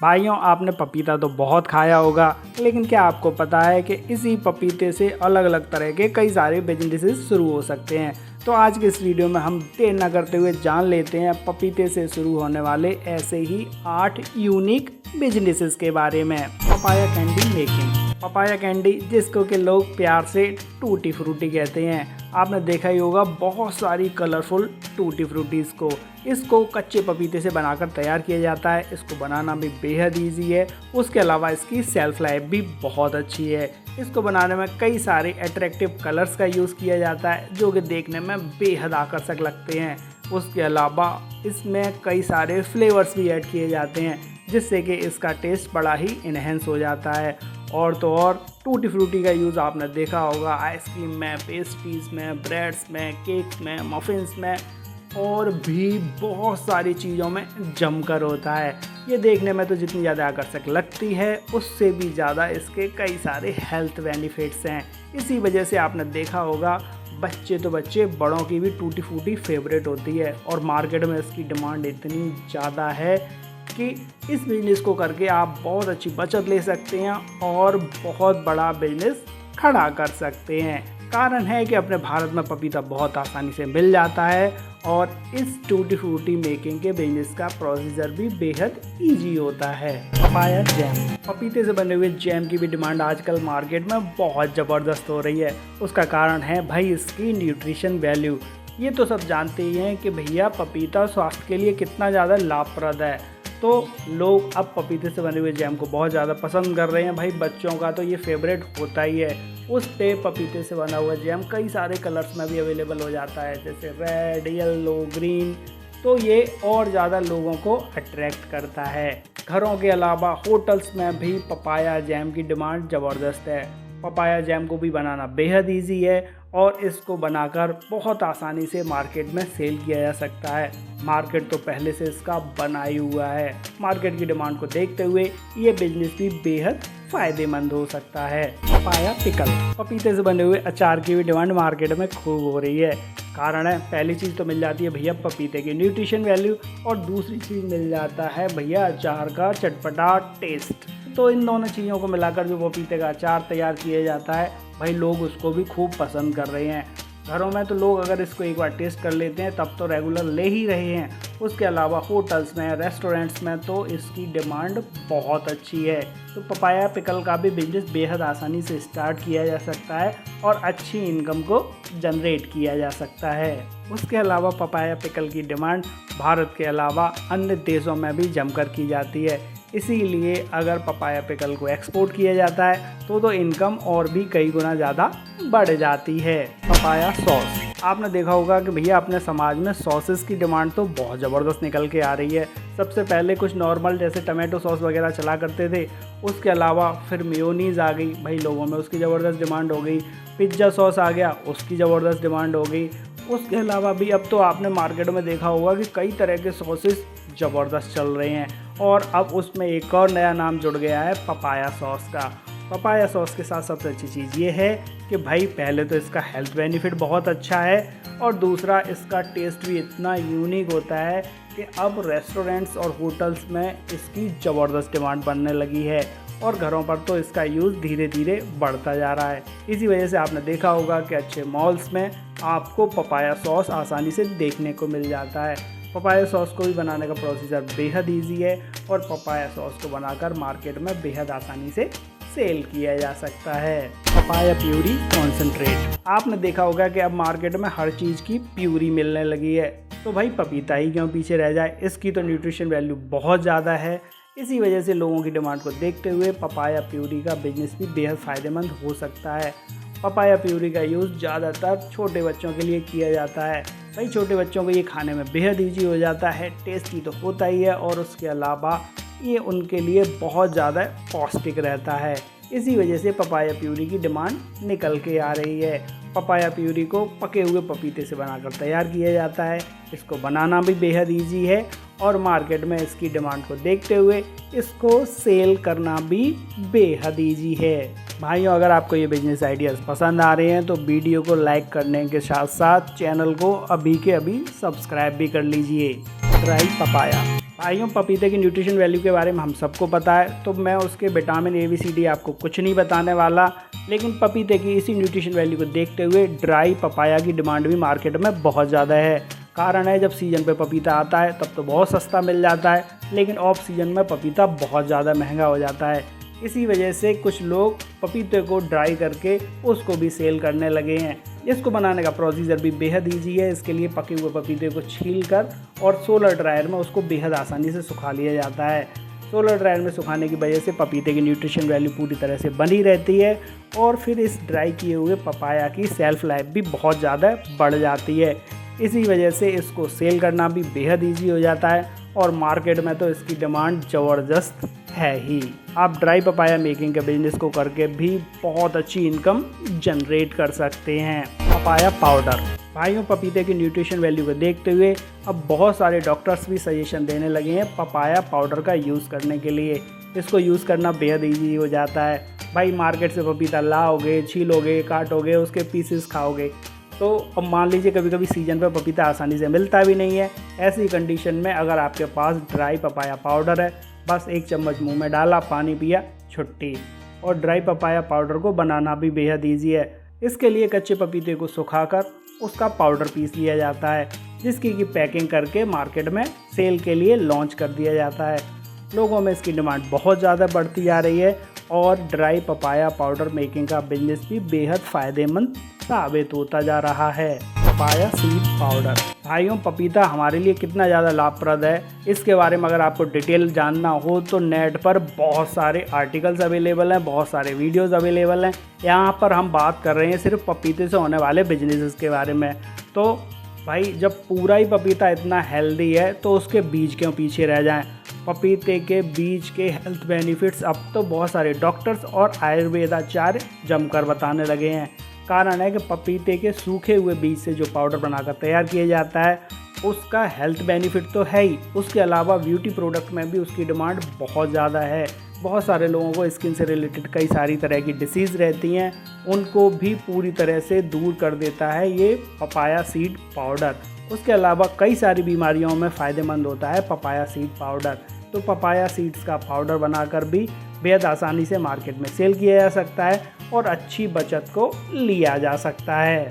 भाइयों, आपने पपीता तो बहुत खाया होगा, लेकिन क्या आपको पता है कि इसी पपीते से अलग अलग तरह के कई सारे बिजनेसेस शुरू हो सकते हैं। तो आज के इस वीडियो में हम देर न करते हुए जान लेते हैं पपीते से शुरू होने वाले ऐसे ही 8 यूनिक बिजनेसेस के बारे में। Papaya candy making. Papaya candy, जिसको कि लोग प्यार से टूटी फ्रूटी कहते हैं, आपने देखा ही होगा बहुत सारी कलरफुल टूटी फ्रूटीज़ को। इसको कच्चे पपीते से बनाकर तैयार किया जाता है। इसको बनाना भी बेहद ईजी है। उसके अलावा इसकी सेल्फ लाइफ भी बहुत अच्छी है। इसको बनाने में कई सारे अट्रैक्टिव कलर्स का यूज़ किया जाता है, जो कि देखने में बेहद आकर्षक लगते हैं। उसके अलावा इसमें कई सारे फ्लेवर्स भी ऐड किए जाते हैं, जिससे कि इसका टेस्ट बड़ा ही इन्हेंस हो जाता है। और तो और टूटी फ्रूटी का यूज़ आपने देखा होगा आइसक्रीम में, पेस्ट्रीज में, ब्रेड्स में, केक्स में, मफ़िन्स में और भी बहुत सारी चीज़ों में जमकर होता है। ये देखने में तो जितनी ज़्यादा आकर्षक लगती है, उससे भी ज़्यादा इसके कई सारे हेल्थ बेनिफिट्स हैं। इसी वजह से आपने देखा होगा बच्चे तो बच्चे, बड़ों की भी टूटी फ्रूटी फेवरेट होती है। और मार्केट में इसकी डिमांड इतनी ज़्यादा है कि इस बिज़नेस को करके आप बहुत अच्छी बचत ले सकते हैं और बहुत बड़ा बिजनेस खड़ा कर सकते हैं। कारण है कि अपने भारत में पपीता बहुत आसानी से मिल जाता है और इस टूटी फ्रूटी मेकिंग के बिजनेस का प्रोसीजर भी बेहद इजी होता है। Papaya jam. पपीते से बने हुए जैम की भी डिमांड आजकल मार्केट में बहुत ज़बरदस्त हो रही है। उसका कारण है भाई इसकी न्यूट्रिशन वैल्यू। ये तो सब जानते ही हैं कि भैया पपीता स्वास्थ्य के लिए कितना ज़्यादा लाभप्रद है, तो लोग अब पपीते से बने हुए जैम को बहुत ज़्यादा पसंद कर रहे हैं। भाई बच्चों का तो ये फेवरेट होता ही है। उस पे पपीते से बना हुआ जैम कई सारे कलर्स में भी अवेलेबल हो जाता है, जैसे रेड, येलो, ग्रीन। तो ये और ज़्यादा लोगों को अट्रैक्ट करता है। घरों के अलावा होटल्स में भी पपाया जैम की डिमांड ज़बरदस्त है। पपाया जैम को भी बनाना बेहद ईजी है और इसको बनाकर बहुत आसानी से मार्केट में सेल किया जा सकता है। मार्केट तो पहले से इसका बना ही हुआ है। मार्केट की डिमांड को देखते हुए ये बिजनेस भी बेहद फ़ायदेमंद हो सकता है। Papaya pickle. पपीते से बने हुए अचार की भी डिमांड मार्केट में खूब हो रही है। कारण है, पहली चीज़ तो मिल जाती है भैया पपीते की न्यूट्रिशन वैल्यू, और दूसरी चीज़ मिल जाता है भैया अचार का चटपटा टेस्ट। तो इन दोनों चीज़ों को मिलाकर जो पपीते का अचार तैयार किया जाता है, भाई लोग उसको भी खूब पसंद कर रहे हैं। घरों में तो लोग अगर इसको एक बार टेस्ट कर लेते हैं तब तो रेगुलर ले ही रहे हैं। उसके अलावा होटल्स में, रेस्टोरेंट्स में तो इसकी डिमांड बहुत अच्छी है। तो पपाया पिकल का भी बिजनेस बेहद आसानी से स्टार्ट किया जा सकता है और अच्छी इनकम को जनरेट किया जा सकता है। उसके अलावा पपाया पिकल की डिमांड भारत के अलावा अन्य देशों में भी जमकर की जाती है। इसीलिए अगर पपाया पिकल को एक्सपोर्ट किया जाता है तो इनकम और भी कई गुना ज़्यादा बढ़ जाती है। Papaya sauce. आपने देखा होगा कि भैया अपने समाज में सॉसेस की डिमांड तो बहुत ज़बरदस्त निकल के आ रही है। सबसे पहले कुछ नॉर्मल जैसे टमाटो सॉस वगैरह चला करते थे। उसके अलावा फिर मेयोनीज़ आ गई, भाई लोगों में उसकी ज़बरदस्त डिमांड हो गई। पिज्ज़ा सॉस आ गया, उसकी ज़बरदस्त डिमांड हो गई। उसके अलावा भी अब तो आपने मार्केट में देखा होगा कि कई तरह के सॉसेस ज़बरदस्त चल रहे हैं। और अब उसमें एक और नया नाम जुड़ गया है पपाया सॉस का। पपाया सॉस के साथ सबसे अच्छी चीज़ ये है कि भाई पहले तो इसका हेल्थ बेनिफिट बहुत अच्छा है और दूसरा इसका टेस्ट भी इतना यूनिक होता है कि अब रेस्टोरेंट्स और होटल्स में इसकी ज़बरदस्त डिमांड बनने लगी है और घरों पर तो इसका यूज़ धीरे धीरे बढ़ता जा रहा है। इसी वजह से आपने देखा होगा कि अच्छे मॉल्स में आपको पपाया सॉस आसानी से देखने को मिल जाता है। पपाया सॉस को भी बनाने का प्रोसीजर बेहद इजी है और पपाया सॉस को बनाकर मार्केट में बेहद आसानी से सेल किया जा सकता है। Papaya puree concentrate. आपने देखा होगा कि अब मार्केट में हर चीज़ की प्यूरी मिलने लगी है, तो भाई पपीता ही क्यों पीछे रह जाए। इसकी तो न्यूट्रिशन वैल्यू बहुत ज़्यादा है। इसी वजह से लोगों की डिमांड को देखते हुए पपाया प्यूरी का बिजनेस भी बेहद फ़ायदेमंद हो सकता है। पपाया प्यूरी का यूज़ ज़्यादातर छोटे बच्चों के लिए किया जाता है। भाई छोटे बच्चों को ये खाने में बेहद ईजी हो जाता है, टेस्टी तो होता ही है और उसके अलावा ये उनके लिए बहुत ज़्यादा पौष्टिक रहता है। इसी वजह से पपाया प्यूरी की डिमांड निकल के आ रही है। पपाया प्यूरी को पके हुए पपीते से बनाकर तैयार किया जाता है। इसको बनाना भी बेहद इजी है और मार्केट में इसकी डिमांड को देखते हुए इसको सेल करना भी बेहद इजी है। भाइयों, अगर आपको ये बिजनेस आइडियाज़ पसंद आ रहे हैं तो वीडियो को लाइक करने के साथ साथ चैनल को अभी के अभी सब्सक्राइब भी कर लीजिए। Dry papaya. भाइयों, पपीते की न्यूट्रिशन वैल्यू के बारे में हम सबको पता है, तो मैं उसके विटामिन ABCD आपको कुछ नहीं बताने वाला। लेकिन पपीते की इसी न्यूट्रिशन वैल्यू को देखते हुए ड्राई पपाया की डिमांड भी मार्केट में बहुत ज़्यादा है। कारण है, जब सीज़न पे पपीता आता है तब तो बहुत सस्ता मिल जाता है, लेकिन ऑफ सीज़न में पपीता बहुत ज़्यादा महंगा हो जाता है। इसी वजह से कुछ लोग पपीते को ड्राई करके उसको भी सेल करने लगे हैं। इसको बनाने का प्रोसीजर भी बेहद ईजी है। इसके लिए पके हुए पपीते को छील कर और सोलर ड्रायर में उसको बेहद आसानी से सुखा लिया जाता है। सोलर ड्रायर में सुखाने की वजह से पपीते की न्यूट्रिशन वैल्यू पूरी तरह से बनी रहती है और फिर इस ड्राई किए हुए पपाया की सेल्फ लाइफ भी बहुत ज़्यादा बढ़ जाती है। इसी वजह से इसको सेल करना भी बेहद ईजी हो जाता है और मार्केट में तो इसकी डिमांड ज़बरदस्त है ही। आप ड्राई पपाया मेकिंग के बिजनेस को करके भी बहुत अच्छी इनकम जनरेट कर सकते हैं। Papaya powder. भाइयों, पपीते की न्यूट्रिशन वैल्यू को देखते हुए अब बहुत सारे डॉक्टर्स भी सजेशन देने लगे हैं पपाया पाउडर का यूज़ करने के लिए। इसको यूज़ करना बेहद ईजी हो जाता है। भाई, मार्केट से पपीता लाओगे, छीलोगे, काटोगे, उसके पीसेस खाओगे, तो अब मान लीजिए कभी कभी सीजन पर पपीता आसानी से मिलता भी नहीं है। ऐसी कंडीशन में अगर आपके पास ड्राई पपाया पाउडर है, बस 1 चम्मच मुंह में डाला, पानी पिया, छुट्टी। और ड्राई पपाया पाउडर को बनाना भी बेहद ईजी है। इसके लिए कच्चे पपीते को सुखाकर उसका पाउडर पीस लिया जाता है, जिसकी की पैकिंग करके मार्केट में सेल के लिए लॉन्च कर दिया जाता है। लोगों में इसकी डिमांड बहुत ज़्यादा बढ़ती जा रही है और ड्राई पपाया पाउडर मेकिंग का बिजनेस भी बेहद फ़ायदेमंद साबित होता जा रहा है। Papaya seed powder. भाइयों, पपीता हमारे लिए कितना ज़्यादा लाभप्रद है, इसके बारे में अगर आपको डिटेल जानना हो तो नेट पर बहुत सारे आर्टिकल्स अवेलेबल हैं, बहुत सारे वीडियोस अवेलेबल हैं। यहाँ पर हम बात कर रहे हैं सिर्फ पपीते से होने वाले बिजनेसेस के बारे में। तो भाई, जब पूरा ही पपीता इतना हेल्दी है तो उसके बीज क्यों पीछे रह जाएं। पपीते के बीज के हेल्थ बेनिफिट्स अब तो बहुत सारे डॉक्टर्स और आयुर्वेदाचार्य जमकर बताने लगे हैं। कारण है कि पपीते के सूखे हुए बीज से जो पाउडर बनाकर तैयार किया जाता है उसका हेल्थ बेनिफिट तो है ही, उसके अलावा ब्यूटी प्रोडक्ट में भी उसकी डिमांड बहुत ज़्यादा है। बहुत सारे लोगों को स्किन से रिलेटेड कई सारी तरह की डिसीज़ रहती हैं, उनको भी पूरी तरह से दूर कर देता है ये पपाया सीड पाउडर। उसके अलावा कई सारी बीमारियों में फ़ायदेमंद होता है पपाया सीड पाउडर। तो पपाया सीड्स का पाउडर बनाकर भी बेहद आसानी से मार्केट में सेल किया जा सकता है और अच्छी बचत को लिया जा सकता है।